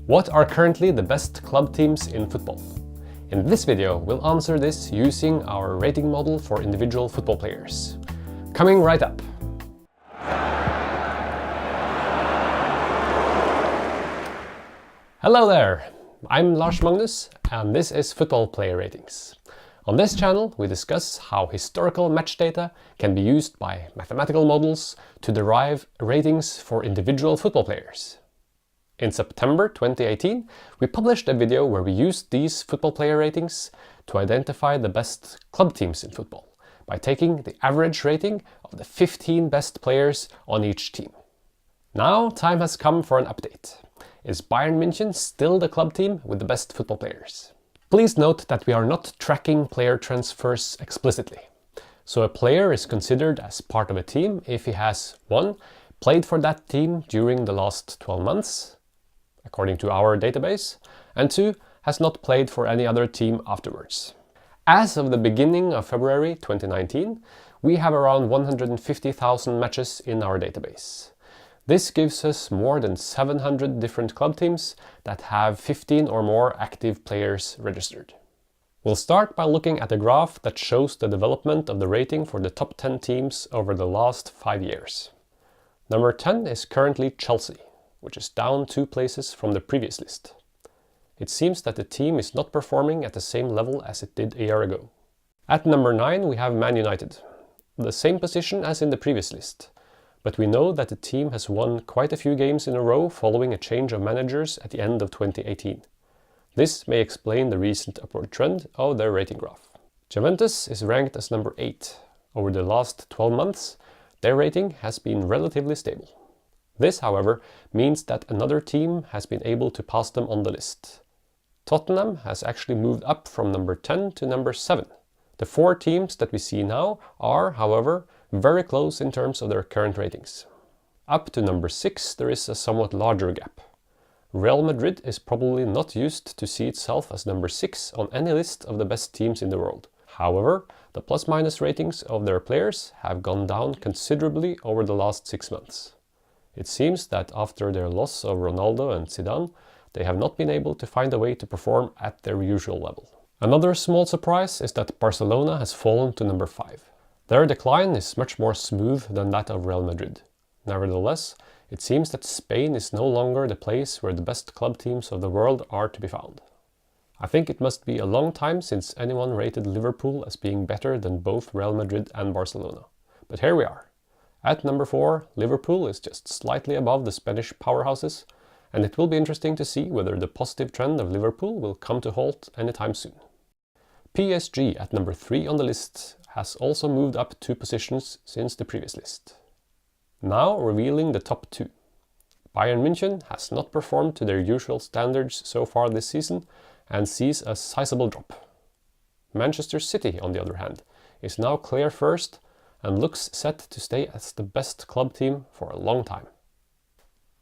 What are currently the best club teams in football? In this video, we'll answer this using our rating model for individual football players. Coming right up. Hello there! I'm Lars Magnus, and this is Football Player Ratings. On this channel, we discuss how historical match data can be used by mathematical models to derive ratings for individual football players. In September 2018, we published a video where we used these football player ratings to identify the best club teams in football by taking the average rating of the 15 best players on each team. Now, time has come for an update. Is Bayern München still the club team with the best football players? Please note that we are not tracking player transfers explicitly. So a player is considered as part of a team if he has 1. Played for that team during the last 12 months, according to our database, and 2. Has not played for any other team afterwards. As of the beginning of February 2019, we have around 150,000 matches in our database. This gives us more than 700 different club teams that have 15 or more active players registered. We'll start by looking at a graph that shows the development of the rating for the top 10 teams over the last 5 years. Number 10 is currently Chelsea, which is down 2 places from the previous list. It seems that the team is not performing at the same level as it did a year ago. At number 9 we have Man United, the same position as in the previous list. But we know that the team has won quite a few games in a row following a change of managers at the end of 2018. This may explain the recent upward trend of their rating graph. Juventus is ranked as number 8. Over the last 12 months, their rating has been relatively stable. This, however, means that another team has been able to pass them on the list. Tottenham has actually moved up from number 10 to number 7. The 4 teams that we see now are, however, very close in terms of their current ratings. Up to number 6 there is a somewhat larger gap. Real Madrid is probably not used to see itself as number 6 on any list of the best teams in the world. However, the plus-minus ratings of their players have gone down considerably over the last 6 months. It seems that after their loss of Ronaldo and Zidane, they have not been able to find a way to perform at their usual level. Another small surprise is that Barcelona has fallen to number 5. Their decline is much more smooth than that of Real Madrid. Nevertheless, it seems that Spain is no longer the place where the best club teams of the world are to be found. I think it must be a long time since anyone rated Liverpool as being better than both Real Madrid and Barcelona. But here we are. At number 4, Liverpool is just slightly above the Spanish powerhouses, and it will be interesting to see whether the positive trend of Liverpool will come to halt anytime soon. PSG at number 3 on the list has also moved up 2 positions since the previous list. Now revealing the top 2. Bayern München has not performed to their usual standards so far this season and sees a sizable drop. Manchester City, on the other hand, is now clear first and looks set to stay as the best club team for a long time.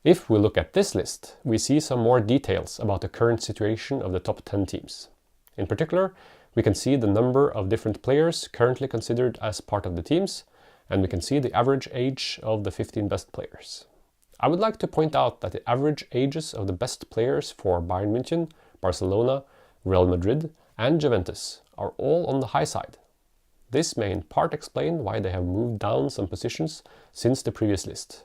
If we look at this list, we see some more details about the current situation of the top 10 teams. In particular, we can see the number of different players currently considered as part of the teams, and we can see the average age of the 15 best players. I would like to point out that the average ages of the best players for Bayern München, Barcelona, Real Madrid and Juventus are all on the high side. This may in part explain why they have moved down some positions since the previous list.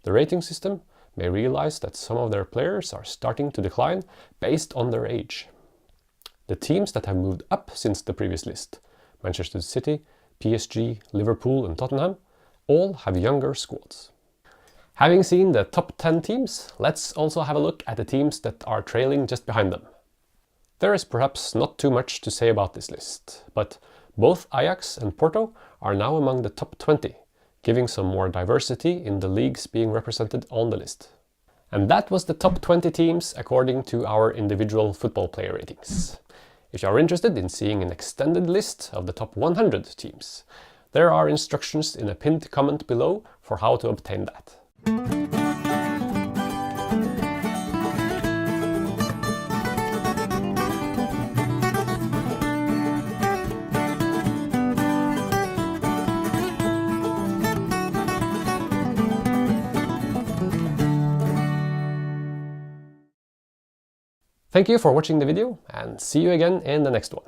The rating system may realize that some of their players are starting to decline based on their age. The teams that have moved up since the previous list, Manchester City, PSG, Liverpool and Tottenham, all have younger squads. Having seen the top 10 teams, let's also have a look at the teams that are trailing just behind them. There is perhaps not too much to say about this list, but both Ajax and Porto are now among the top 20, giving some more diversity in the leagues being represented on the list. And that was the top 20 teams according to our individual football player ratings. If you are interested in seeing an extended list of the top 100 teams, there are instructions in a pinned comment below for how to obtain that. Thank you for watching the video, and see you again in the next one.